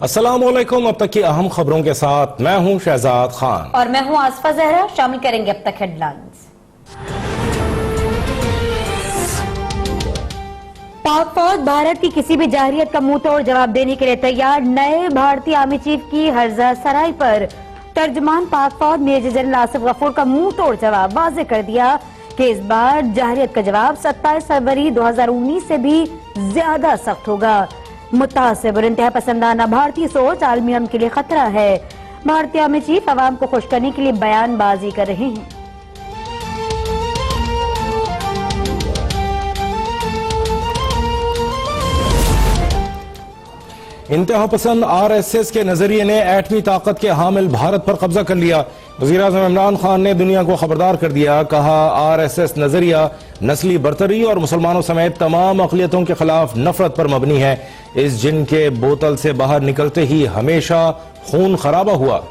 अस्सलामुअलैकुम। अब तक की अहम खबरों के साथ मैं हूं शहजाद खान और मैं हूं आसफा जहरा। शामिल करेंगे अब तक हेडलाइंस। पाक फौज भारत की किसी भी जाहिरियत का मुंह तोड़ जवाब देने के लिए तैयार। नए भारतीय आर्मी चीफ की हर्जा सराय पर तर्जमान पाक फौज मेजर जनरल आसिफ गफूर का मुंह तोड़ जवाब वाजे कर दिया कि इस बार जाहिरियत का जवाब 27 फरवरी 2019 से भी ज्यादा सख्त होगा। मुतासिब और इंतहा पसंदाना भारतीय सोच आलमी अमन के लिए खतरा है। भारतीय आर्मी चीफ अवाम को खुश करने के लिए बयानबाजी कर रहे हैं। इंतहा पसंद RSS के नजरिए ने एटमी ताकत के हामिल भारत पर कब्जा कर लिया। वज़ीर-ए-आज़म इमरान खान ने दुनिया को खबरदार कर दिया। कहा, RSS नजरिया नस्ली बर्तरी और मुसलमानों समेत तमाम अक़लियतों के खिलाफ नफरत पर मबनी है। इस जिन के बोतल से बाहर निकलते ही हमेशा खून खराबा हुआ।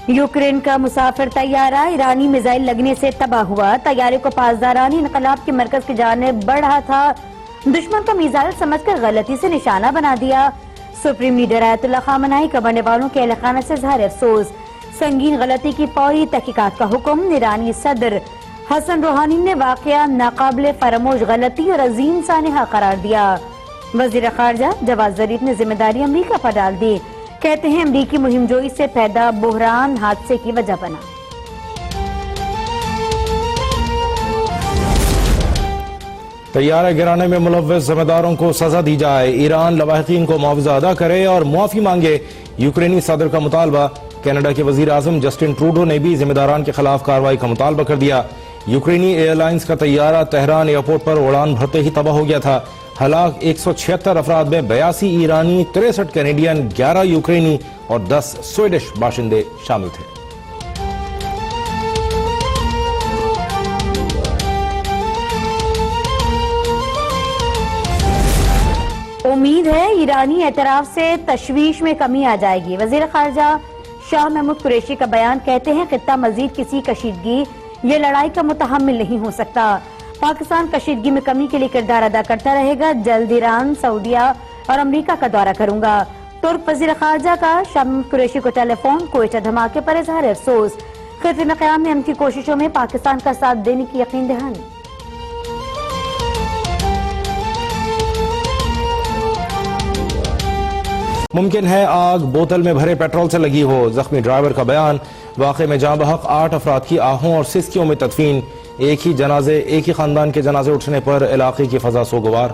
यूक्रेन का मुसाफिर तैयारा ईरानी मिसाइल लगने से तबाह हुआ। तैयारे को पासदारानी इनकलाब के मरकज की जानिब बढ़ रहा था। दुश्मन का मिसाइल समझकर गलती से निशाना बना दिया। सुप्रीम लीडर आयतुल्लाह खामनेई का मरने वालों के अहलखाना से इज़हार अफसोस। संगीन गलती की फौरी तहकीकात का हुक्म। ईरानी सदर हसन रूहानी ने वाकया नाकाबिले फरामोश गलती और अजीम सानहा करार दिया। वजीर खारजा जवाद ज़रीफ ने जिम्मेदारी अमरीका पर डाल दी। कहते हैं अमरीकी मुहिमजोई से पैदा बुहरान हादसे की वजह बना। तैयारा गिराने में मुलव्वस जिम्मेदारों को सजा दी जाए। ईरान लवाहिकीन को मुआवजा अदा करे और मुआफी मांगे। यूक्रेनी सदर का मुतालबा। कनाडा के वजीर आजम जस्टिन ट्रूडो ने भी जिम्मेदारान के खिलाफ कार्रवाई का मुतालबा कर दिया। यूक्रेनी एयरलाइंस का तैयारा तेहरान एयरपोर्ट पर उड़ान भरते ही तबाह हो गया था। हलाक 176 अफराद में 82 ईरानी, 63 कैनेडियन, 11 यूक्रेनी और 10 स्वीडिश बाशिंदे शामिल थे। उम्मीद है ईरानी एतराफ से तशवीश में कमी आ जाएगी। वजीर खारजा शाह महमूद कुरैशी का बयान। कहते हैं खित्ता मजीद किसी कशीदगी ये लड़ाई का मुतहम्मिल नहीं हो सकता। पाकिस्तान कशीदगी में कमी के लिए किरदार अदा करता रहेगा। जल्द ईरान, सऊदिया और अमरीका का दौरा करूंगा। तुर्क वजीर खारजा का शाह महमूद कुरैशी को टेलीफोन। क्वेटा धमाके पर इज़हार अफसोस। खित्ते में क़याम में उनकी कोशिशों में पाकिस्तान का साथ देने की यकीन दहानी। मुमकिन है आग बोतल में भरे पेट्रोल से लगी हो। जख्मी ड्राइवर का बयान। वाक़े में जाँ बहक 8 अफराद की आहों और सिस्कियों में तदफीन। एक ही खानदान के जनाजे उठने पर इलाके की फजा सोगवार।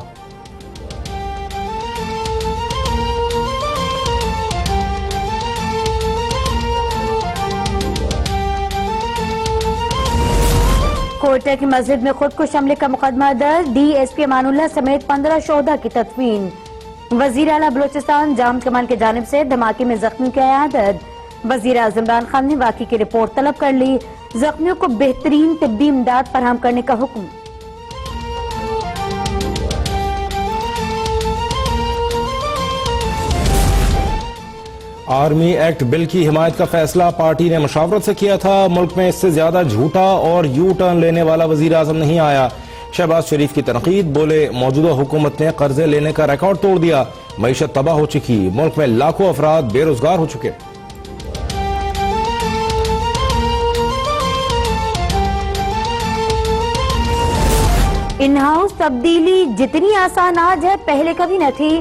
कोयटा की मस्जिद में खुदकुश हमले का मुकदमा दर्ज। DSP अमानुल्लाह समेत 15 शोहदा की तदफीन। वजीर आला बलोचिस्तान जाम कमाल की जानिब से धमाके में जख्मी की इयादत। वजीर आज़म इमरान खान ने वाक़े की रिपोर्ट तलब कर ली। जख्मियों को बेहतरीन तिब्बी इमदाद फराहम करने का हुक्म। आर्मी एक्ट बिल की हिमायत का फैसला पार्टी ने मशावरत से किया था। मुल्क में इससे ज्यादा झूठा और यू टर्न लेने वाला वजीर आजम नहीं आया। शहबाज शरीफ की तनकीद। बोले, मौजूदा हुकूमत ने कर्जे लेने का रिकॉर्ड तोड़ दिया। मईशत तबाह हो चुकी। मुल्क में लाखों अफराद बेरोजगार हो चुके। इन हाउस तब्दीली जितनी आसान आज है पहले कभी न थी।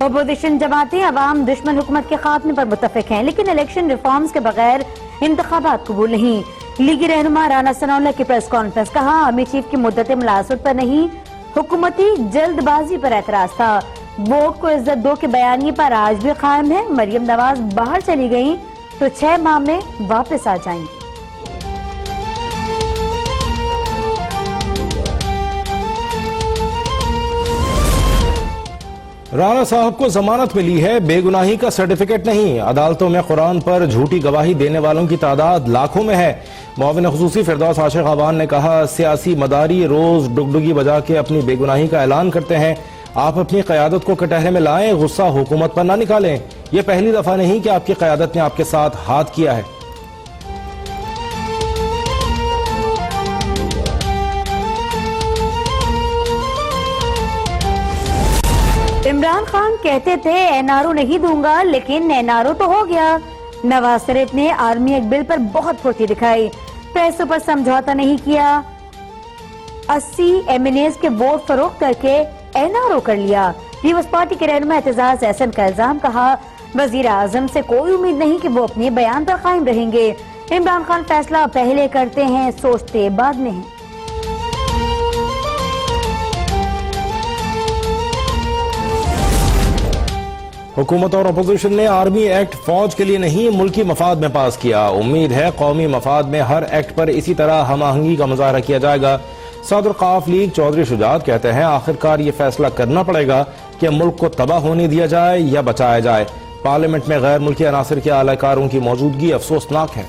अपोजिशन जमातें अवाम दुश्मन हुकूमत के खात्मे पर मुत्तफिक हैं, लेकिन इलेक्शन रिफॉर्म्स के बगैर इंतखाबात कबूल नहीं। लीगी रहनुमा राना सनाउल्लाह की प्रेस कॉन्फ्रेंस। कहा, आर्मी चीफ की मुद्दत मुलासत पर नहीं, हुकूमती जल्दबाजी पर एतराज था। वोट को इज्जत दो के बयानी पर आज भी कायम है। मरियम नवाज बाहर चली गई तो 6 माह में वापस आ जाएंगी। राणा साहब को जमानत मिली है, बेगुनाही का सर्टिफिकेट नहीं। अदालतों में कुरान पर झूठी गवाही देने वालों की तादाद लाखों में है। मुआविन खुसूसी फिरदौस आशिक अवान ने कहा, सियासी मदारी रोज डुगडुगी बजा के अपनी बेगुनाही का ऐलान करते हैं। आप अपनी क़यादत को कटहरे में लाएं, गुस्सा हुकूमत पर ना निकालें। यह पहली दफा नहीं कि आपकी क़यादत ने आपके साथ हाथ किया है। खान कहते थे एनआरओ नहीं दूंगा, लेकिन एनआरओ तो हो गया। नवाज शरीफ ने आर्मी एक्ट बिल पर बहुत फुर्ती दिखाई, पैसों पर समझौता नहीं किया, 80 एमएनएस के वोट फरोख्त करके एनआरओ कर लिया। पीपल्स पार्टी के रहनुमा एतजाज एहसन का इल्जाम, कहा वजीर आजम से कोई उम्मीद नहीं कि वो अपने बयान पर कायम रहेंगे। इमरान खान फैसला पहले करते हैं, सोचते बाद में हैं। हुकूमत और अपोजिशन ने आर्मी एक्ट फौज के लिए नहीं मुल्की मफाद में पास किया। उम्मीद है कौमी मफाद में हर एक्ट पर इसी तरह हमआहंगी का मुजाहरा किया जाएगा। सदर काफ लीग चौधरी शुजात कहते हैं आखिरकार ये फैसला करना पड़ेगा कि मुल्क को तबाह होने दिया जाए या बचाया जाए। पार्लियामेंट में गैर मुल्की अनासर के आलाकारों की मौजूदगी अफसोसनाक है।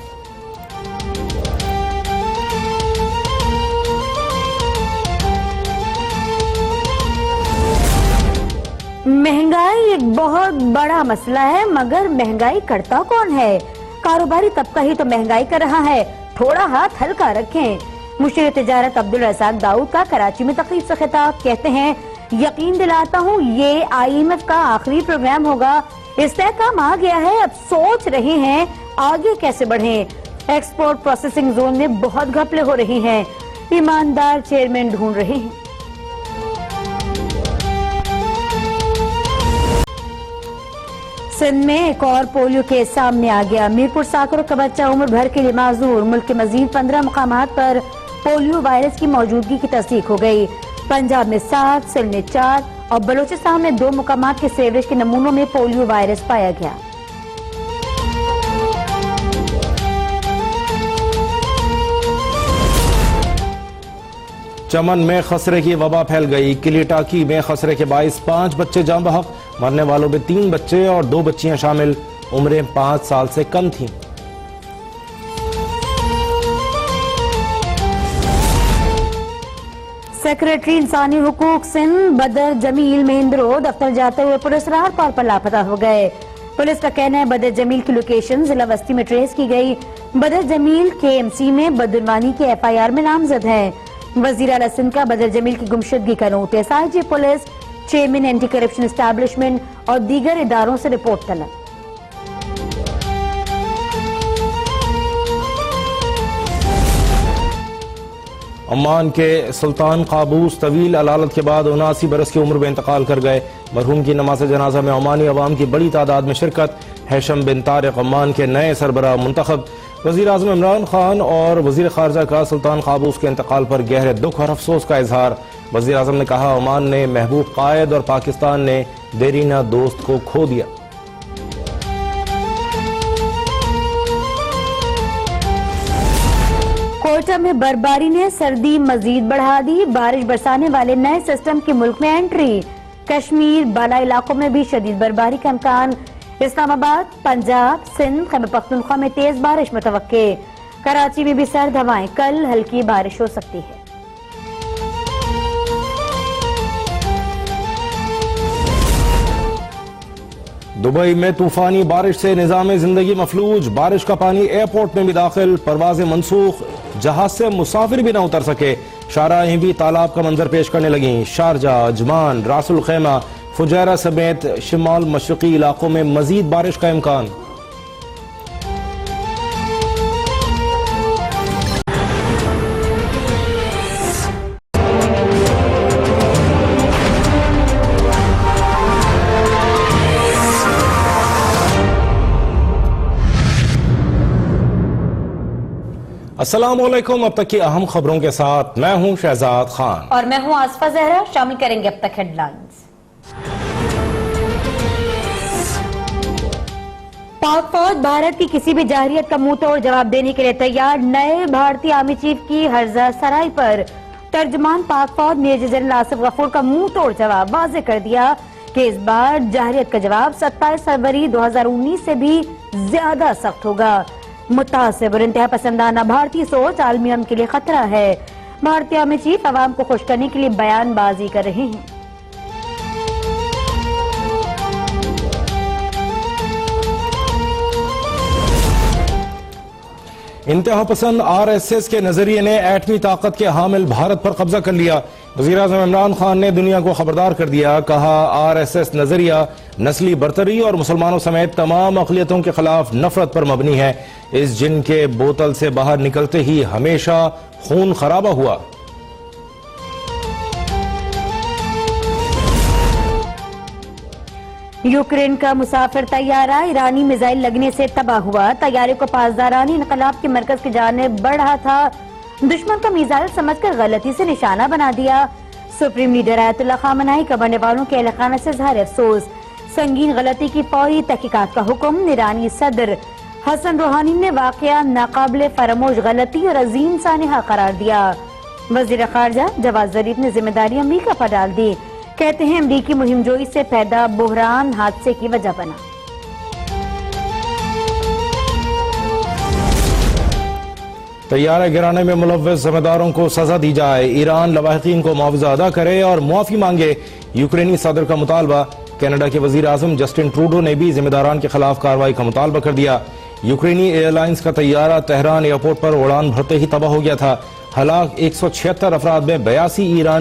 महंगाई एक बहुत बड़ा मसला है, मगर महंगाई करता कौन है? कारोबारी तबका ही तो महंगाई कर रहा है। थोड़ा हाथ हल्का रखें। मुशीर तिजारत अब्दुल रज़ाक दाऊद का कराची में तकरीब से खिताब, कहते हैं यकीन दिलाता हूँ ये IMF का आखिरी प्रोग्राम होगा। इस्तेहकाम आ गया है, अब सोच रहे हैं आगे कैसे बढ़ें। एक्सपोर्ट प्रोसेसिंग जोन में बहुत घपले हो रहे हैं, ईमानदार चेयरमैन ढूंढ रहे हैं। सिंध में एक और पोलियो केस सामने आ गया। मीरपुर साकरों का बच्चा उम्र भर के लिए माजूर। मुल्क के मजीद 15 मुकामात पर पोलियो वायरस की मौजूदगी की तस्दीक हो गई। पंजाब में 7, सिंध में 4 और बलूचिस्तान में 2 मुकामात के सीवरेज के नमूनों में पोलियो वायरस पाया गया। चमन में खसरे की वबा फैल गई। किली टाकी में खसरे के बाइस 5 बच्चे जान बहक। मरने वालों में 3 बच्चे और 2 बच्चियां शामिल। उम्रें 5 साल से कम थीं। सेक्रेटरी इंसानी हुकूक सिंध बदर जमील महिंद्रो दफ्तर जाते हुए पुलिस राह तौर पर लापता हो गए। पुलिस का कहना है बदर जमील की लोकेशन जिला वस्ती में ट्रेस की गई। बदर जमील KMC में बदुलवानी के FIR में नामजद है। वजीर आला सिंध का बदर जमील की गुमशुदगी का notice. IG police, chairman anti corruption establishment और दीगर इदारों से रिपोर्ट तलब। ओमान के सुल्तान काबूस तवील अलालत के बाद 79 बरस की उम्र में इंतकाल कर गए। मरहूम की नमाज जनाजा में ओमानी अवाम की बड़ी तादाद में शिरकत। हैशम बिन तारिक ओमान के नए सरबराह मुंतखब। वजीर आजम इमरान खान और वजीर खारजा का सुल्तान काबूस के इंतकाल पर गहरे दुख और अफसोस का इजहार। वजीर आजम ने कहा ओमान ने महबूब कायद और पाकिस्तान ने देरीना दोस्त को खो दिया। कोयटा में बर्फबारी ने सर्दी मजीद बढ़ा दी। बारिश बरसाने वाले नए सिस्टम की मुल्क में एंट्री। कश्मीर बाला इलाकों में भी शदीद बर्फबारी का इम्कान। इस्लामाबाद, पंजाब, सिंध, खैबर पख्तूनख्वा में तेज बारिश मुतवक्के। कराची में भी सर्द हवाएं, कल हल्की बारिश हो सकती है। दुबई में तूफानी बारिश से निजाम जिंदगी मफलूज। बारिश का पानी एयरपोर्ट में भी दाखिल। परवाजें मनसूख। जहाज से मुसाफिर भी न उतर सके। शाहराहें भी तालाब का मंजर पेश करने लगी। शारजा, अजमान, रासुल खैमा, फुजैरा समेत शिमाल मशरकी इलाकों में मजीद बारिश का इम्कान। अस्सलाम वालेकुम। अब तक की अहम खबरों के साथ मैं हूं शहजाद खान और मैं हूं आसफा जहरा। शामिल करेंगे अब तक हेडलाइंस। पाक फौज भारत की किसी भी जाहिरियत का मुंह तोड़ जवाब देने के लिए तैयार। नए भारतीय आर्मी चीफ की हर्जा सराय पर तर्जमान पाक फौज मेजर जनरल आसिफ गफूर का मुंह तोड़ जवाब वाजे कर दिया कि इस बार जाहिरियत का जवाब 27 फरवरी 2019 से भी ज्यादा सख्त होगा। मुतासिब और इंतहा पसंदाना भारतीय सोच आलमी अमन के लिए खतरा है। भारतीय आर्मी चीफ अवाम को खुश करने के लिए बयानबाजी कर रहे हैं। इंतहा पसंद RSS के नजरिए ने एटमी ताकत के हामिल भारत पर कब्जा कर लिया। वज़ीर-ए-आज़म इमरान खान ने दुनिया को खबरदार कर दिया। कहा, RSS नजरिया नस्ली बरतरी और मुसलमानों समेत तमाम अक़लियतों के खिलाफ नफरत पर मबनी है। इस जिन के बोतल से बाहर निकलते ही हमेशा खून खराबा हुआ। यूक्रेन का मुसाफिर तैयारा ईरानी मिसाइल लगने से तबाह हुआ। तैयारे को पासदारानी इनकलाब के मरकज की जानिब बढ़ रहा था। दुश्मन का मिसाइल समझकर गलती से निशाना बना दिया। सुप्रीम लीडर आयतुल्लाह खामनेई का मरने वालों के अहल खाना से इज़हार अफसोस। संगीन गलती की फौरी तहकीकात का हुक्म। ईरानी सदर हसन रूहानी ने वाकया नाकाबिले फरामोश गलती और अजीम सानहा करार दिया। वजीर खारजा जवाद ज़रीफ ने जिम्मेदारी अमरीका पर डाल दी। कहते हैं अमरीकी मुहिमजोई से पैदा बुहरान हादसे की वजह बना। तैयारा गिराने में मुलव्वस जिम्मेदारों को सजा दी जाए। ईरान लवाहिकीन को मुआवजा अदा करे और मुआफी मांगे। यूक्रेनी सदर का मुतालबा। कनाडा के वजीर आजम जस्टिन ट्रूडो ने भी जिम्मेदारान के खिलाफ कार्रवाई का मुतालबा कर दिया। यूक्रेनी एयरलाइंस का तैयारा तेहरान एयरपोर्ट पर उड़ान भरते ही तबाह हो गया था। हलाक 176 अफराद में 82 ईरान